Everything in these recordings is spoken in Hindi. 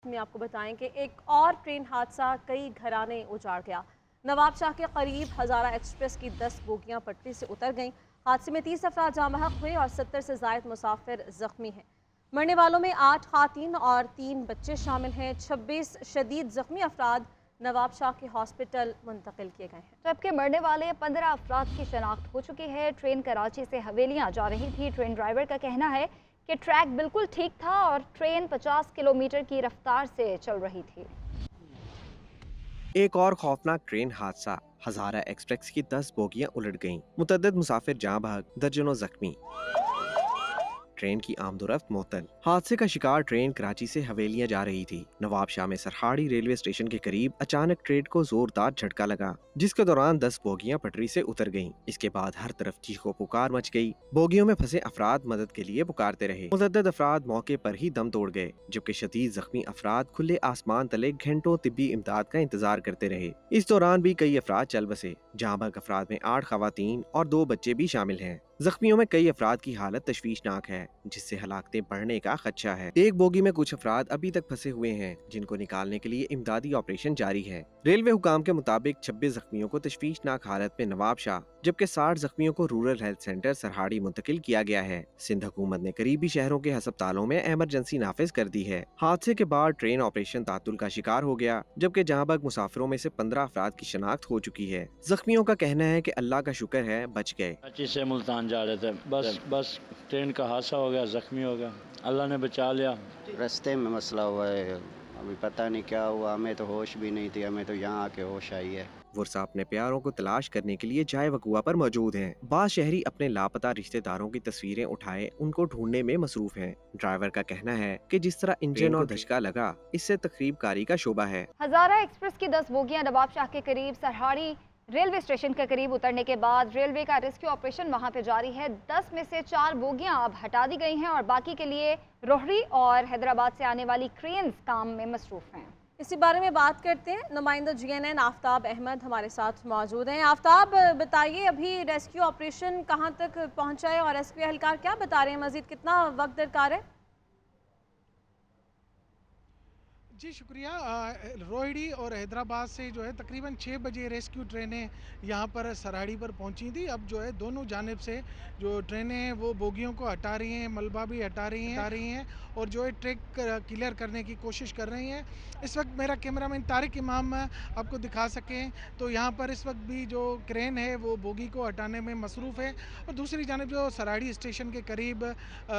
में आपको बताएं कि एक और ट्रेन हादसा कई घराने उजाड़ गया। नवाबशाह के करीब हज़ारा एक्सप्रेस की 10 बोगियां पटरी से उतर गईं। हादसे में 30 अफराद जाँ बहक हुए और 70 से ज़ायद मुसाफिर जख्मी हैं। मरने वालों में 8 खातीन और 3 बच्चे शामिल हैं। 26 शदीद जख्मी अफराद नवाबशाह के हॉस्पिटल मुंतकिल किए गए हैं, जबकि मरने वाले 15 अफराद की शनाख्त हो चुकी है। ट्रेन कराची से हवेलियां जा रही थी। ट्रेन ड्राइवर का कहना है कि ट्रैक बिल्कुल ठीक था और ट्रेन 50 किलोमीटर की रफ्तार से चल रही थी। एक और खौफनाक ट्रेन हादसा, हजारा एक्सप्रेस की 10 बोगियां उलट गईं, मुतअद्दिद मुसाफिर जाँ बहक, दर्जनों जख्मी। ट्रेन की आमदोरफ्त मुअत्तल। हादसे का शिकार ट्रेन कराची से हवेलियां जा रही थी। नवाबशाह में सरहाड़ी रेलवे स्टेशन के करीब अचानक ट्रेन को जोरदार झटका लगा, जिसके दौरान 10 बोगियां पटरी से उतर गईं। इसके बाद हर तरफ चीखों पुकार मच गई। बोगियों में फंसे अफराद मदद के लिए पुकारते रहे। मुतअद्दिद अफराद मौके पर ही दम तोड़ गए, जबकि शदीद जख्मी अफराद खुले आसमान तले घंटों तिब्बी इमदाद का इंतजार करते रहे। इस दौरान भी कई अफराद चल बसे। जाँ बहक अफराद में 8 खवातीन और 2 बच्चे भी शामिल हैं। जख्मियों में कई अफराद की हालत तशवीशनाक है, जिससे हलाकतें बढ़ने का खदशा है। एक बोगी में कुछ अफराद अभी तक फंसे हुए हैं, जिनको निकालने के लिए इमदादी ऑपरेशन जारी है। रेलवे हुकाम के मुताबिक 26 जख्मियों को तशवीशनाक हालत में नवाबशाह, जबकि 60 जख्मियों को रूरल हेल्थ सेंटर सरहाड़ी मुंतकिल किया गया है। सिंध हुकूमत ने करीबी शहरों के अस्पतालों में इमरजेंसी नाफिज कर दी है। हादसे के बाद ट्रेन ऑपरेशन तातुल का शिकार हो गया, जबकि जहाँ बहक मुसाफिरों में से 15 अफराद की शनाख्त हो चुकी है। जख्मियों का कहना है कि अल्लाह का शुक्र है बच गए। कराची से मुल्तान जा रहे थे, बस ट्रेन का हादसा हो गया, जख्मी हो गया, अल्लाह ने बचा लिया। रास्ते में मसला हुआ है, अभी पता नहीं क्या हुआ, हमें तो होश भी नहीं थी, हमें तो यहाँ आके होश आई है। वर्षा अपने प्यारों को तलाश करने के लिए जाए वकुआ पर मौजूद हैं। बाज़ शहरी अपने लापता रिश्तेदारों की तस्वीरें उठाए उनको ढूंढने में मसरूफ हैं। ड्राइवर का कहना है कि जिस तरह इंजन और धचका लगा, इससे तकरीब कारी का शोबा है। हज़ारा एक्सप्रेस की 10 बोगियां नवाबशाह के करीब सरहाड़ी रेलवे स्टेशन के करीब उतरने के बाद रेलवे का रेस्क्यू ऑपरेशन वहां पे जारी है। 10 में से 4 बोगियां अब हटा दी गई हैं और बाकी के लिए रोहरी और हैदराबाद से आने वाली क्रेन्स काम में मसरूफ हैं। इसी बारे में बात करते हैं। नुमाइंदा GNN आफ्ताब अहमद हमारे साथ मौजूद हैं। आफ्ताब, बताइए अभी रेस्क्यू ऑपरेशन कहां तक पहुंचा है और रेस्क्यू एहलकार क्या बता रहे हैं, मजीद कितना वक्त दरकार है? जी शुक्रिया। रोहिड़ी और हैदराबाद से जो है तकरीबन 6 बजे रेस्क्यू ट्रेनें यहाँ पर सराड़ी पर पहुँची थी। अब जो है दोनों जानिब से जो ट्रेनें हैं वो बोगियों को हटा रही हैं, मलबा भी हटा रही हैं और जो है ट्रैक क्लियर करने की कोशिश कर रही हैं। इस वक्त मेरा कैमरामैन तारिक इमाम आपको दिखा सकें तो यहाँ पर इस वक्त भी जो क्रेन है वो बोगी को हटाने में मसरूफ़ है और दूसरी जानिब जो सराड़ी स्टेशन के करीब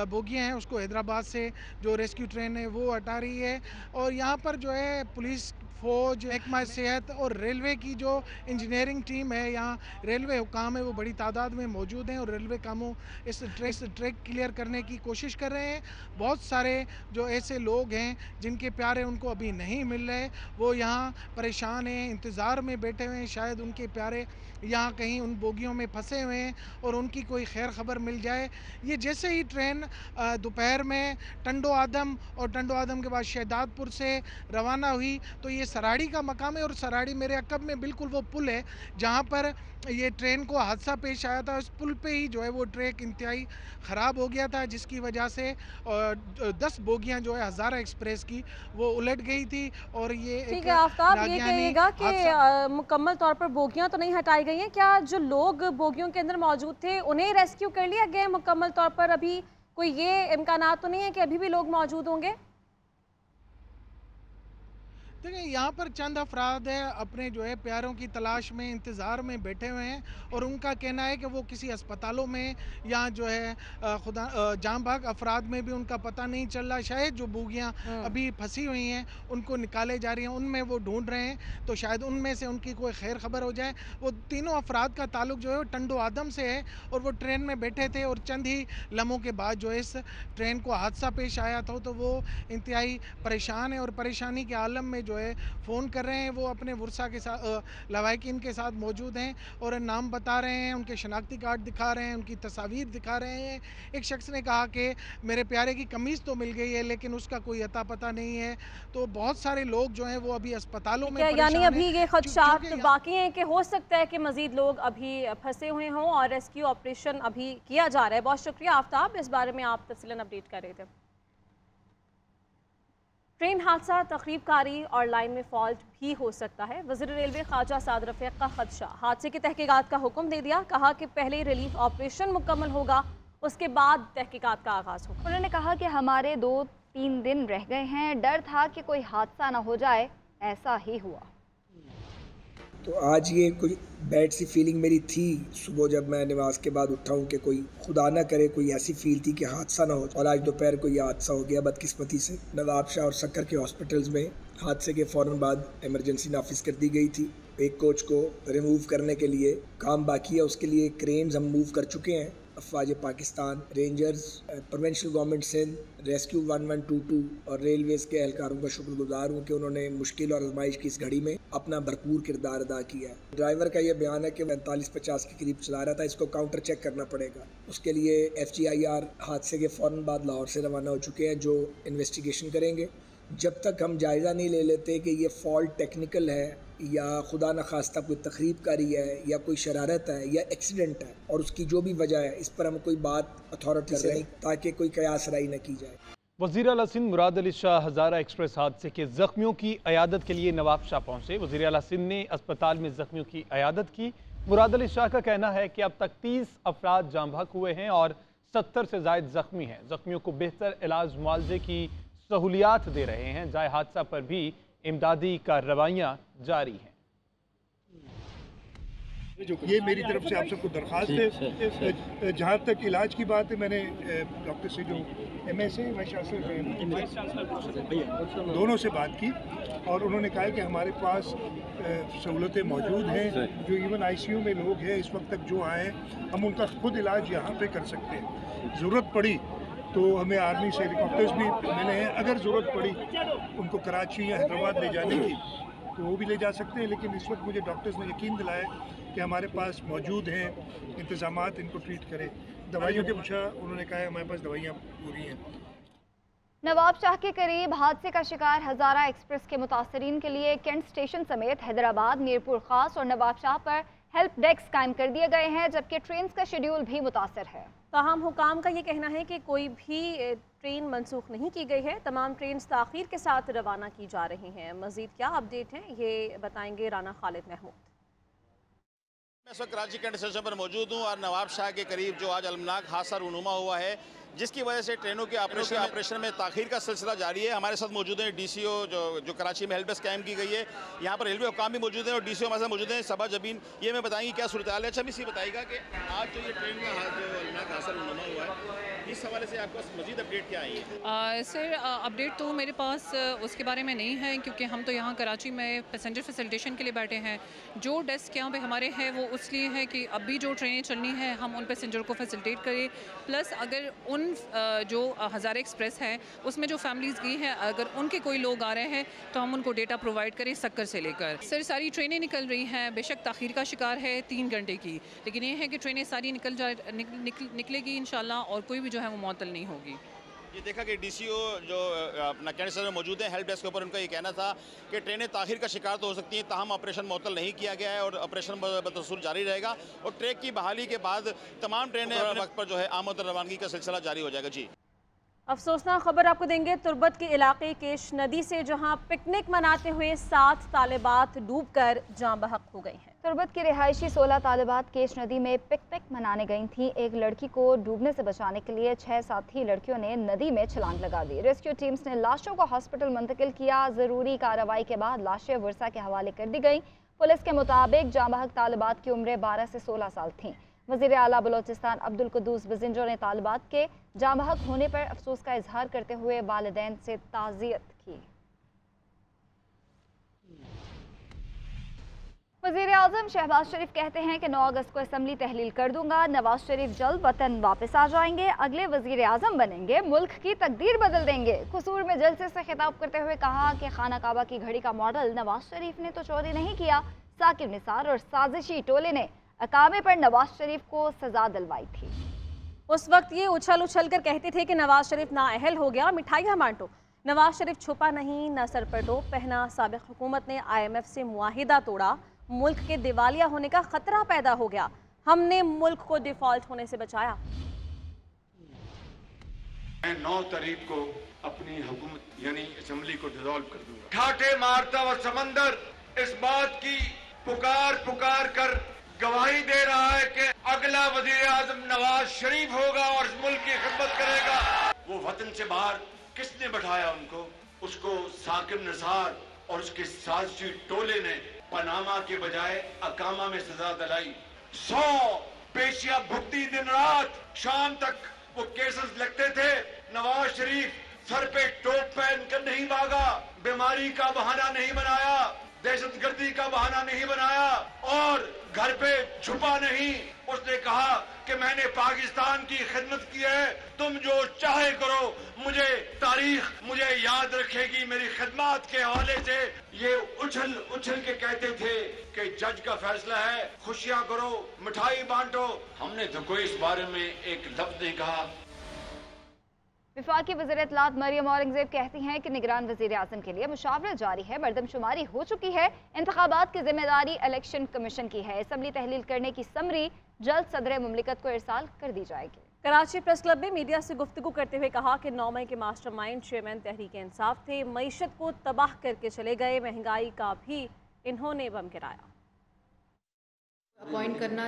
बोगियाँ हैं उसको हैदराबाद से जो रेस्क्यू ट्रेन है वो हटा रही है। और यहाँ पर जो है पुलिस, फौज, महकमा सेहत और रेलवे की जो इंजीनियरिंग टीम है, यहाँ रेलवे हुकाम है वो बड़ी तादाद में मौजूद हैं और रेलवे कामों इस ट्रैक क्लियर करने की कोशिश कर रहे हैं। बहुत सारे जो ऐसे लोग हैं जिनके प्यारे उनको अभी नहीं मिल रहे, वो यहाँ परेशान हैं, इंतज़ार में बैठे हुए हैं, शायद उनके प्यारे यहाँ कहीं उन बोगियों में फंसे हुए हैं और उनकी कोई खैर खबर मिल जाए। ये जैसे ही ट्रेन दोपहर में टंडो आदम और टंडो आदम के बाद शहदादपुर से रवाना हुई तो ये सराड़ी का मकाम है और सराड़ी मेरे अकब में बिल्कुल वो पुल है जहाँ पर ये ट्रेन को हादसा पेश आया था। उस पुल पे ही जो है वो ट्रैक इंतहाई ख़राब हो गया था, जिसकी वजह से 10 बोगियाँ जो है हज़ारा एक्सप्रेस की वो उलट गई थी। और ये ठीक है आफ्ताब, ये कहिएगा कि मुकम्मल तौर पर बोगियां तो नहीं हटाई गई हैं, क्या जो लोग बोगियों के अंदर मौजूद थे उन्हें रेस्क्यू कर लिया गया मुकम्मल तौर पर? अभी कोई ये इम्कानात तो नहीं है कि अभी भी लोग मौजूद होंगे? देखिए यहाँ पर चंद अफराद है अपने जो है प्यारों की तलाश में इंतज़ार में बैठे हुए हैं और उनका कहना है कि वो किसी अस्पतालों में या जो है खुदा जाँ बहक अफराद में भी उनका पता नहीं चल रहा। शायद जो बोगियाँ अभी फंसी हुई हैं उनको निकाले जा रही हैं, उनमें वो ढूंढ रहे हैं तो शायद उनमें से उनकी कोई खैर खबर हो जाए। वो तीनों अफराद का ताल्लुक जो है वो टंडो आदम से है और वो ट्रेन में बैठे थे और चंद ही लम्हों के बाद जो है इस ट्रेन को हादसा पेश आया था तो वो इंतहाई परेशान है और परेशानी के आलम में जो है फ़ोन कर रहे हैं। वो अपने वर्षा के साथ लवाकिन के साथ मौजूद हैं और नाम बता रहे हैं, उनके शनाख्ती कार्ड दिखा रहे हैं, उनकी तस्वीर दिखा रहे हैं। एक शख्स ने कहा कि मेरे प्यारे की कमीज़ तो मिल गई है लेकिन उसका कोई अता पता नहीं है। तो बहुत सारे लोग जो हैं वो अभी अस्पतालों में यानी अभी ये खदशात बाकी हैं कि हो सकता है कि मजीद लोग अभी फंसे हुए हों और रेस्क्यू ऑपरेशन अभी किया जा रहा है। बहुत शुक्रिया आफ्ताब, इस बारे में आप तफसीलन अपडेट कर रहे थे। ट्रेन हादसा तकरीबकारी और लाइन में फॉल्ट भी हो सकता है। वज़ीर रेलवे ख्वाजा साद रफ़ीक का खदशा, हादसे की तहकीकात का हुक्म दे दिया। कहा कि पहले रिलीफ ऑपरेशन मुकम्मल होगा, उसके बाद तहकीकात का आगाज़ होगा। उन्होंने कहा कि हमारे 2-3 दिन रह गए हैं, डर था कि कोई हादसा ना हो जाए, ऐसा ही हुआ। तो आज ये कोई बैड सी फीलिंग मेरी थी सुबह जब मैं नमाज के बाद उठा हूँ कि कोई खुदा ना करे कोई ऐसी फील थी कि हादसा ना हो, और आज दोपहर को ये हादसा हो गया बदकिस्मती से। नवाब शाह और सक्कर के हॉस्पिटल्स में हादसे के फ़ौरन बाद इमरजेंसी नाफिज कर दी गई थी। एक कोच को रिमूव करने के लिए काम बाकी है, उसके लिए क्रेन्स हम मूव कर चुके हैं। अफवाज Pakistan, rangers, provincial government Sindh, rescue 1122 और रेलवेज़ के एहलकारों का शुक्रगुजार हूँ कि उन्होंने मुश्किल और आजमाइश की इस घड़ी में अपना भरपूर किरदार अदा किया है। ड्राइवर का ये बयान है कि 45-50 के करीब चला रहा था, इसको काउंटर चेक करना पड़ेगा। उसके लिए FGIR हादसे के फ़ौरन बाद लाहौर से रवाना हो चुके हैं, जो इन्वेस्टिगेशन करेंगे। जब तक हम जायज़ा नहीं ले लेते कि ये फ़ॉल्ट टेक्निकल है या खुदा न खास्ता कोई तकरीबकारी है या कोई शरारत है या एक्सीडेंट है, और उसकी जो भी वजह है, इस पर हम कोई बात अथॉरिटी से नहीं, ताकि कोई कयास राई न की जाए। वज़ीर आला सिंध मुराद अली शाह हज़ारा एक्सप्रेस हादसे के ज़ख्मियों की अयादत के लिए नवाब शाह पहुँचे। वज़ीर आला सिंध ने अस्पताल में ज़ख्मियों की अयादत की। मुराद अली शाह का कहना है कि अब तक 30 अफराद जाँ बहक हुए हैं और 70 से ज़ायद ज़ख्मी हैं। ज़ख्मियों को बेहतर इलाज मुआवजे की सहूलियात दे रहे हैं। जाए हादसा पर भी इमदादी कार्रवाइयाँ जारी हैं। ये मेरी तरफ से आप सबको दरख्वास्त है। जहाँ तक इलाज की बात है, मैंने डॉक्टर से जो MSA दोनों से बात की और उन्होंने कहा कि हमारे पास सहूलतें मौजूद हैं। जो इवन ICU में लोग हैं इस वक्त तक जो आए हैं, हम उनका खुद इलाज यहाँ पे कर सकते हैं। ज़रूरत पड़ी तो हमें आर्मी से हेलीकॉप्टर्स भी मिले हैं, अगर ज़रूरत पड़ी उनको कराची या हैदराबाद ले जाने की तो वो भी ले जा सकते हैं। लेकिन इस वक्त मुझे डॉक्टर्स ने यकीन दिलाया कि हमारे पास मौजूद हैं इंतज़ामात इनको ट्रीट करें। दवाइयों के पूछा, उन्होंने कहा हमारे पास दवाइयाँ पूरी हैं। नवाब शाह के करीब हादसे का शिकार हज़ारा एक्सप्रेस के मुतासरीन के लिए कैंट स्टेशन समेत हैदराबाद, मीरपुर खास और नवाब शाह पर हेल्प डेस्क कायम कर दिए गए हैं, जबकि ट्रेन का शेड्यूल भी मुतासर है। ताहम हुकाम का ये कहना है कि कोई भी ट्रेन मनसूख नहीं की गई है। तमाम ट्रेन ताख़ीर के साथ रवाना की जा रही हैं। मज़ीद क्या अपडेट हैं, ये बताएंगे राना खालिद महमूद। मैं इस वक्त कराची कैंट स्टेशन पर मौजूद हूँ और नवाब शाह के करीब जो आज अलमनाक हादसा रूनुमा हुआ है, जिसकी वजह से ट्रेनों के ऑपरेशन में ताख़ीर का सिलसिला जारी है। हमारे साथ मौजूद हैं DCO जो कराची में हेल्प डेस्क कायम की गई है। यहाँ पर रेलवे हुकाम भी मौजूद हैं और DCO हमारे साथ मौजूद हैं सबा जबीन। ये मैं बताएंगी क्या सूरत हाल है। अच्छा, इसी बताइएगा कि आज जो ये ट्रेन का जो अलमनाक हादसा रूनुमा हुआ है, इस हवाले से आपको मज़ीद अपडेट क्या आई है? सर, अपडेट तो मेरे पास उसके बारे में नहीं है, क्योंकि हम तो यहाँ कराची में पैसेंजर फैसिलिटेशन के लिए बैठे हैं। जो डेस्क यहाँ पे हमारे हैं वो इसलिए है कि अभी जो ट्रेनें चलनी हैं हम उन पैसेंजर को फैसिलिटेट करें, प्लस अगर उन जो हज़ारा एक्सप्रेस है उसमें जो फैमिलीज़ गई हैं, अगर उनके कोई लोग आ रहे हैं तो हम उनको डेटा प्रोवाइड करें सक्कर से लेकर। सर, सारी ट्रेनें निकल रही हैं, बेशक ताख़ीर का शिकार है 3 घंटे की, लेकिन ये है कि ट्रेनें सारी निकलेगी इंशाल्लाह और कोई भी जो है वो मुअत्तल नहीं होगी। ये देखा कि DCO जो अपना कैंट स्टेशन में मौजूद है हेल्प डेस्क के ऊपर, उनका ये कहना था कि ट्रेनें ताख़ीर का शिकार तो हो सकती हैं, ताहम ऑपरेशन मुअत्तल नहीं किया गया है और ऑपरेशन बदसूर जारी रहेगा और ट्रैक की बहाली के बाद तमाम ट्रेनें अपने वक्त पर जो है आमद रवानगी का सिलसिला जारी हो जाएगा। जी, अफसोसनाक खबर आपको देंगे तुर्बत के इलाके केश नदी से, जहां पिकनिक मनाते हुए 7 तालिबात डूबकर जाँ बहक हो गई हैं। तुर्बत की रिहायशी 16 तालिबात केश नदी में पिकनिक मनाने गई थीं। एक लड़की को डूबने से बचाने के लिए 6 साथी लड़कियों ने नदी में छलांग लगा दी। रेस्क्यू टीम्स ने लाशों को हॉस्पिटल मुंतकिल किया। ज़रूरी कार्रवाई के बाद लाशें वर्सा के हवाले कर दी गई। पुलिस के मुताबिक जाँ बहक तालिबात की उम्रें 12 से 16 साल थीं। वज़ीर आला बलोचिस्तान अब्दुल कुद्दूस बजिंजो ने तालिबात के जाँ बहक होने पर अफसोस का इजहार करते हुए वालिदैन से ताज़ियत की। वज़ीर आज़म शहबाज शरीफ कहते हैं कि 9 अगस्त को असम्बली तहलील कर दूंगा। नवाज शरीफ जल्द वतन वापस आ जाएंगे, अगले वज़ीर आज़म बनेंगे, मुल्क की तकदीर बदल देंगे। कसूर में जलसे से खिताब करते हुए कहा कि खाना काबा की घड़ी का मॉडल नवाज शरीफ ने तो चोरी नहीं किया, साकिब निसार और साजिशी टोले ने अकामे पर नवाज शरीफ को सजा दिलवाई थी। उस वक्त ये उछल उछल कर कहते थे कि नवाज शरीफ नाअहल हो गया, मिठाइयाँ बांटो। नवाज शरीफ छुपा नहीं, न सर पर टोप पहना। साबिक़ हुकूमत ने IMF से मुआहिदा तोड़ा, मुल्क के दिवालिया होने का खतरा पैदा हो गया। हमने मुल्क को डिफॉल्ट होने से बचाया। 9 तारीख को अपनी हुकूमत यानी असेंबली को डिसॉल्व कर दूंगा। ठाठे मारता हुआ समंदर इस बात की पुकार कर गवाही दे रहा है कि अगला वजीर आजम नवाज शरीफ होगा और इस मुल्क की खिदमत करेगा। वो वतन से बाहर किसने बैठाया उनको? उसको साकिब निसार और उसके साजिशी टोले ने पनामा के बजाय अकामा में सजा दिलाई। 100 पेशियां भुगती दिन रात, शाम तक वो केसेस लगते थे। नवाज शरीफ सर पे टोप पहन कर नहीं भागा, बीमारी का बहाना नहीं बनाया, दहशतगर्दी का बहाना नहीं बनाया और घर पे छुपा नहीं। उसने कहा कि मैंने पाकिस्तान की खिदमत की है, तुम जो चाहे करो, मुझे तारीख मुझे याद रखेगी मेरी खिदमत के हवाले से। ये उछल के कहते थे कि जज का फैसला है, खुशियां करो, मिठाई बांटो। हमने तो कोई इस बारे में एक लफ्ज नहीं कहा। वफाकी वज़ीर इत्तलात मरियम औरंगजेब कहती हैं कि निगरान वज़ीर आज़म के लिए मुशावरत जारी है, मरदमशुमारी हो चुकी है, इंतखाबात की जिम्मेदारी इलेक्शन कमीशन की है। असम्बली तहलील करने की समरी जल्द सदर मुमलिकत को इरसाल कर दी जाएगी। कराची प्रेस क्लब में मीडिया से गुफ्तगू करते हुए कहा कि 9 मई के मास्टरमाइंड चेयरमैन तहरीक इंसाफ थे, मईशत को तबाह करके चले गए, महंगाई का भी इन्होंने बम गिराया। अपॉइंट करना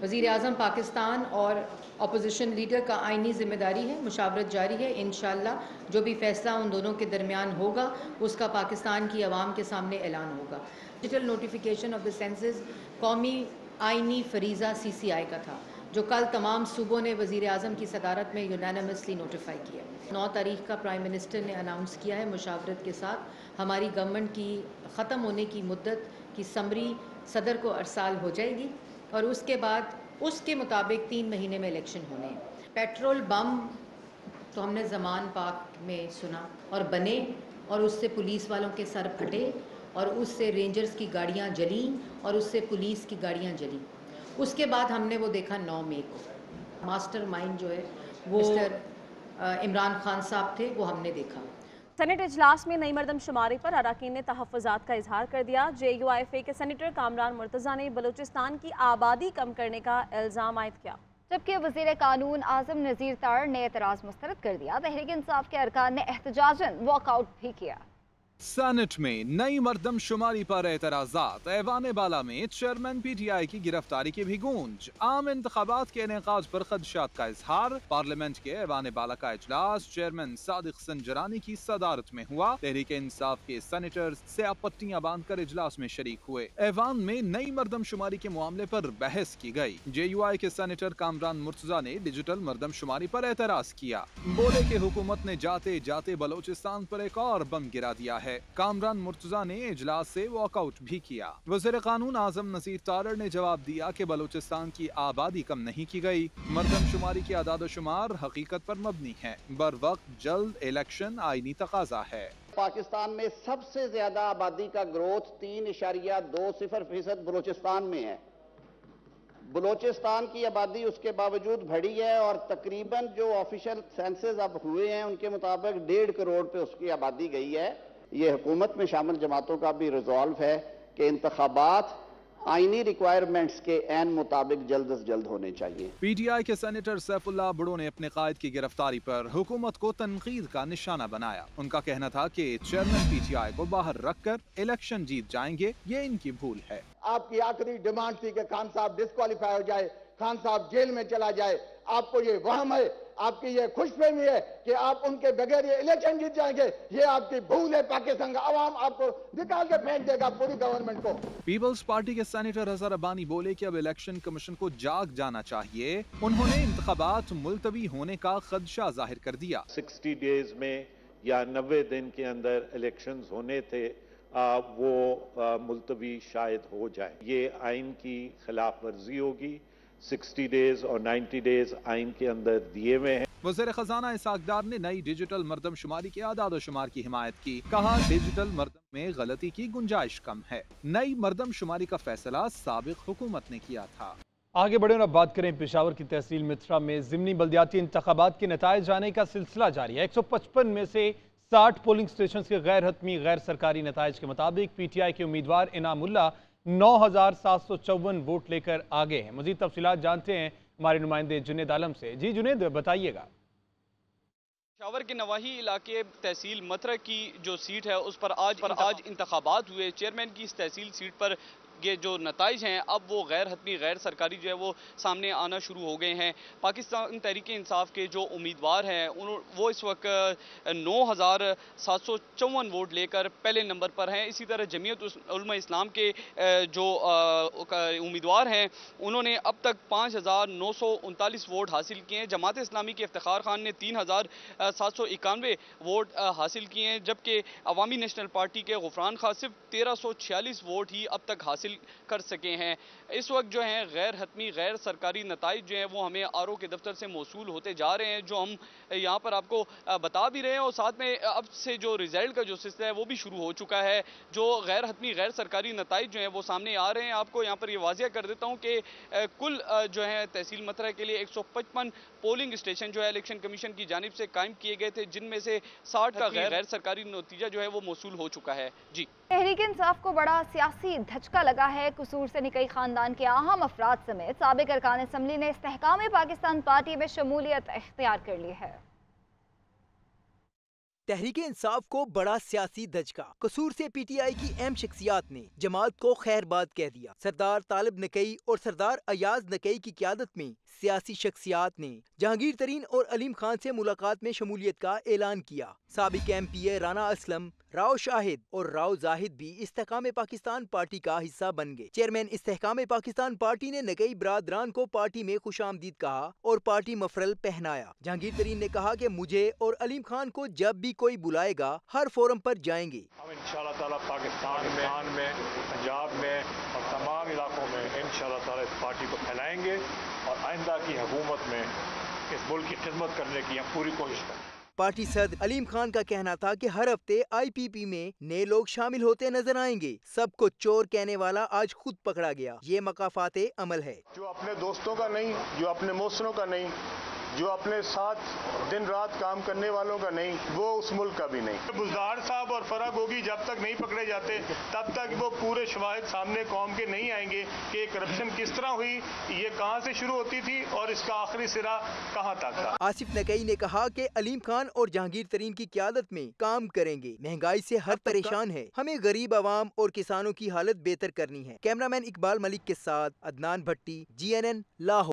वज़ीर आज़म पाकिस्तान और अपोजिशन लीडर का आइनी ज़िम्मेदारी है, मुशावरत जारी है। इंशाअल्लाह जो भी फ़ैसला उन दोनों के दरमियान होगा उसका पाकिस्तान की आवाम के सामने ऐलान होगा। Digital notification of the census कौमी आइनी फरीज़ा CCI का था, जो कल तमाम सूबों ने वज़ीर आज़म की सदारत में यूनानिमसली नोटिफाई किया। 9 तारीख का प्राइम मिनिस्टर ने अनाउंस किया है मुशावरत के साथ हमारी गवर्नमेंट की ख़त्म होने की मुद्दत की समरी सदर को अरसाल हो जाएगी और उसके बाद उसके मुताबिक 3 महीने में इलेक्शन होने हैं। पेट्रोल बम तो हमने ज़मान पाक में सुना और बने और उससे पुलिस वालों के सर फटे और उससे रेंजर्स की गाड़ियाँ जली और उससे पुलिस की गाड़ियाँ जली। उसके बाद हमने वो देखा 9 मई को मास्टरमाइंड जो है वो मिस्टर इमरान खान साहब थे, वो हमने देखा। सेनेट इजलास में नई मरदमशुमारी पर अरकान ने तहफ़्फ़ुज़ात का इजहार कर दिया। JUIFA के सेनेटर कामरान मुर्तज़ा ने बलूचिस्तान की आबादी कम करने का इल्ज़ाम आयद किया, जबकि वज़ीर कानून आज़म नज़ीर तार ने एतराज़ मुस्तरद कर दिया। तहरीक इंसाफ के अरकान ने एहतजाजन वॉकआउट भी किया। सेनेट में नई मरदमशुमारी पर एतराज़ात, ऐवान बाला में चेयरमैन PTI की गिरफ्तारी की भी गूंज, आम इंतखाबात के इनेकाद पर खदशात का इजहार। पार्लियामेंट के ऐवान बाला का इजलास चेयरमैन सादिक संजरानी की सदारत में हुआ। तहरीक इंसाफ के सेनेटर्स स्याह पट्टियां बांधकर इजलास में शरीक हुए। ऐवान में नई मरदमशुमारी के मामले पर बहस की गई। JUI के सेनेटर कामरान मुर्तज़ा ने डिजिटल मरदमशुमारी पर एतराज किया, बोले कि हुकूमत ने जाते जाते बलोचिस्तान पर एक और बम गिरा दिया है। कामरान मुर्तज़ा ने इजलास से वॉकआउट भी किया। वज़ीर कानून आज़म नज़ीर तारड़ ने जवाब दिया कि बलूचिस्तान की आबादी कम नहीं की गई, मरदमशुमारी की आदादोशुमार हकीकत पर मबनी है, बर वक्त जल्द इलेक्शन आईनी तकाजा है। पाकिस्तान में सबसे ज्यादा आबादी का ग्रोथ 3.20% बलूचिस्तान में है। बलूचिस्तान की आबादी उसके बावजूद बढ़ी है और तकरीबन जो ऑफिशियल सेंसस अब हुए हैं उनके मुताबिक 1.5 करोड़ पे उसकी आबादी गई है। ये हुकूमत में शामिल जमातों का भी रिजॉल्व है कि इंतखाबात आईनी रिक्वायरमेंट्स के एन मुताबिक जल्द से जल्द होने चाहिए। PTI के सेनेटर सैफुल्लाह बुड़ो ने अपने कायद की गिरफ्तारी पर हुकूमत को तनकीद का निशाना बनाया। उनका कहना था कि चेयरमैन PTI को बाहर रखकर इलेक्शन जीत जाएंगे, ये इनकी भूल है। आपकी आखिरी डिमांड थी कि खान साहब डिस्क्वालीफाई हो जाए, खान साहब जेल में चला जाए। आपको ये वहम है, आपकी ये खुशफहमी है कि आप उनके बगैर ये इलेक्शन जीत जाएंगे, ये आपकी भूल है। पाकिस्तान का अवाम आपको निकाल के फेंक देगा, पूरी गवर्नमेंट को। पीपल्स पार्टी के सेनेटर हज़र अब्बानी बोले कि अब इलेक्शन कमीशन को जाग जाना चाहिए। उन्होंने इंतखाबात मुलतवी होने का खदशा जाहिर कर दिया। 60 डेज में या 90 दिन के अंदर इलेक्शंस होने थे, वो मुलतवी शायद हो जाए। ये आइन की खिलाफ वर्जी होगी। 60 डेज और 90 डेज आइन के अंदर दिए हुए हैं। वज़ीर खजाना इसाकदार ने नई डिजिटल मरदमशुमारी के आदादोशुमार की हिमायत की, कहा डिजिटल मरदम में गलती की गुंजाइश कम है। नई मरदमशुमारी का फैसला साबिक हुकूमत ने किया था। आगे बढ़े और अब बात करें पेशावर की तहसील मित्रा में ज़िमनी बल्दियाती इंतखाबात के नताइज आने का सिलसिला जारी है। 155 में से 60 पोलिंग स्टेशन के गैर हतमी गैर सरकारी नताइज के मुताबिक PTI के उम्मीदवार इनामुल्ला 9,754 वोट लेकर आगे हैं। मजीद तफसीलात जानते हैं हमारे नुमाइंदे जुनेद आलम से। जी जुनेद, बताइएगा। पेशावर के नवाही इलाके तहसील मथरा की जो सीट है उस पर आज इंतखाबात हुए। चेयरमैन की इस तहसील सीट पर ये जो नताइज हैं अब वो गैर हतमी गैर सरकारी जो है वो सामने आना शुरू हो गए हैं। पाकिस्तान तहरीक इंसाफ के जो उम्मीदवार हैं वो इस वक्त 9,754 वोट लेकर पहले नंबर पर हैं। इसी तरह जमीयत उलमा इस्लाम के जो उम्मीदवार हैं उन्होंने अब तक 5,939 वोट हासिल किए हैं। जमात इस्लामी के इफ्तिखार खान ने 3,791 वोट हासिल किए हैं, जबकि अवामी नेशनल पार्टी के गुफरान खान सिर्फ 1,346 वोट ही अब तक हासिल कर सके हैं। इस वक्त जो है गैर हतमी गैर सरकारी नताइज जो हैं वो हमें आरओ के दफ्तर से मौसूल होते जा रहे हैं, जो हम यहाँ पर आपको बता भी रहे हैं, और साथ में अब से जो रिजल्ट का जो सिलसिला है वो भी शुरू हो चुका है। जो गैर हतमी गैर सरकारी नताइज जो हैं वो सामने आ रहे हैं। आपको यहाँ पर ये वाजिया कर देता हूँ कि कुल जो है तहसील मथरा के लिए 155 पोलिंग स्टेशन जो है इलेक्शन कमीशन की जानिब से कायम किए गए थे, जिनमें से 60 का गैर सरकारी नतीजा जो है वो मौसूल हो चुका है। जी, तहरीक इंसाफ को बड़ा सियासी धचका लगा है। कसूर से निकई खानदान के अहम अफराद समेत साबिक अरकान असम्बली ने इस्तेहकाम पाकिस्तान पार्टी में शमूलियत इख्तियार कर ली है। तहरीक इंसाफ को बड़ा सियासी धचका। कसूर से पीटीआई की अहम शख्सियात ने जमात को खैरबाद कह दिया। सरदार तालिब नकई और सरदार अयाज नकई की क़यादत में सियासी शख्सियात ने जहांगीर तरीन और अलीम खान से मुलाकात में शमूलियत का ऐलान किया। साबिक MPA राना असलम, राव शाहिद और राव जाहिद भी इस्तेहकाम पाकिस्तान पार्टी का हिस्सा बन गए। चेयरमैन इस्तेहकाम पाकिस्तान पार्टी ने नकई बरादरान को पार्टी में खुशामदीद कहा और पार्टी मफरल पहनाया। जहांगीर तरीन ने कहा कि मुझे और अलीम खान को जब भी कोई बुलाएगा हर फोरम पर जाएंगे। हम इंशाअल्लाह ताला पाकिस्तान में पंजाब में और तमाम इलाकों में इंशाअल्लाह ताला इस पार्टी को फैलाएंगे और आइंदा की हुकूमत में इस मुल्क की खिदमत करने की हम पूरी कोशिश करेंगे। पार्टी सदर अलीम खान का कहना था कि हर हफ्ते IPP में नए लोग शामिल होते नजर आएंगे। सबको चोर कहने वाला आज खुद पकड़ा गया। ये मकाफाते अमल है। जो अपने दोस्तों का नहीं, जो अपने मोहसिनों का नहीं, जो अपने साथ दिन रात काम करने वालों का नहीं, वो उस मुल्क का भी नहीं। बुज़दार साहब और फरा गोगी जब तक नहीं पकड़े जाते तब तक वो पूरे शवाहिद सामने कौम के नहीं आएंगे कि करप्शन किस तरह हुई, ये कहां से शुरू होती थी और इसका आखिरी सिरा कहां तक था। आसिफ नकई ने कहा कि अलीम खान और जहांगीर तरीन की क़यादत में काम करेंगे। महंगाई से हर परेशान है, हमें गरीब आवाम और किसानों की हालत बेहतर करनी है। कैमरामैन इकबाल मलिक के साथ अदनान भट्टी, GNN लाहौर।